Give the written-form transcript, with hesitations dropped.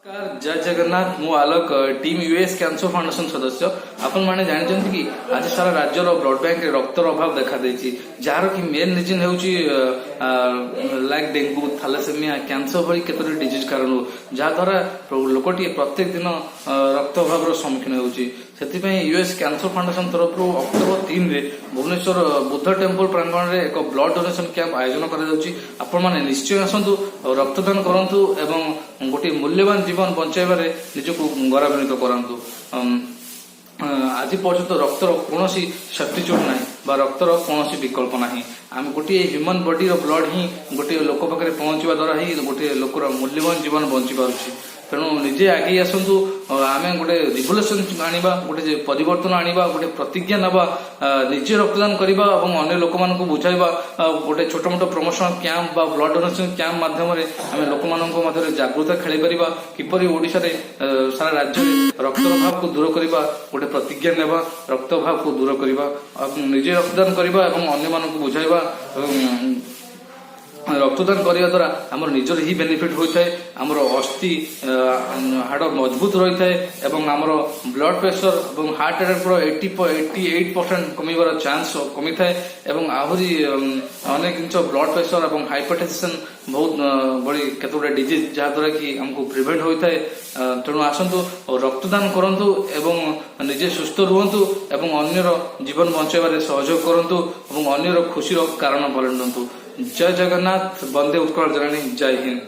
नमस्कार, जय जगन्नाथ। मु आलोक टीम यूएस कैंसर फाउंडेशन सदस्य। आपण माने जानते कि आज सारा राज्यर ब्लड बैंक रक्तर अभाव देखा देछि, जार कि मेन रीजन हेउची लाइक डेंगू, थैलेसेमिया, कैंसर भली केतरी डिजीज कारण जहा द्वारा लोकटी प्रत्येक दिन रक्त अभाव सम्मुखीन होउची। सेतिपई यूएस कैंसर फाउंडेशन तरफ अक्टोबर 3 रे भुवनेश्वर बुद्ध टेम्पल प्रांगण रे एक ब्लड डोनेशन कैंप आयोजन करा जाउची। आपण माने निश्चय आसंतु, रक्तदान करंतु एवं गोटे मूल्यवान जीवन बचाइबारे निजको गौरवान्वित करंतु। आज पर्यंत रक्तर कौन सब्स्टिट्यूट ना बा रक्तर कौन विकल्प ना। आम गोटे ह्यूमन बॉडी ब्लड ही गोटे लोक पाखे पहुंचा द्वारा ही गोटे लोकर मूल्यवान जीवन बंची पारुछि। तेणु निजे आगे आसतु, आम गोटे रिवोल्यूशन आनिबा, गोटे परिवर्तन आनिबा, गोटे प्रतिज्ञा नवा, निजे रक्तदान करबा और अन्य लोक मानक बुझाइबा। गोटे छोट मोट प्रमोशनल कैंप बा ब्लड डोनेशन कैंप माध्यम आम लोक मध्य जागृता खेल पारिबा, किपरि ओडिशा रे सारा राज्य रक्त अभाव को दूर करबा, गोटे प्रतिज्ञा नेबा, रक्त अभाव को दूर करबा, निजे रक्तदान करबा और अन्य मानक बुझाइबा। रक्तदान करने द्वारा आमर निजर ही बेनिफिट होता है, आमर अस्थि हाड़ मजबूत रही है और आमर ब्लड प्रेशर और हार्ट अटैक 88% कमिबार चांस कमी थाए और आहरी अनेक जिन ब्लड प्रेशर और हाइपरटेंशन बहुत बड़ी केतोटा डिजीज जहाद्वारा कि आमको प्रिवेंट होता है। तेणु आसतु रक्तदान करंतु एवं निजे सुस्थ रुहतु एवं अन्यर जीवन बचाइबारे सहयोग करंतु और अन्यर खुशी कारण बनतु। जय जगन्नाथ, वंदे उत्कल जननी, जय हिंद।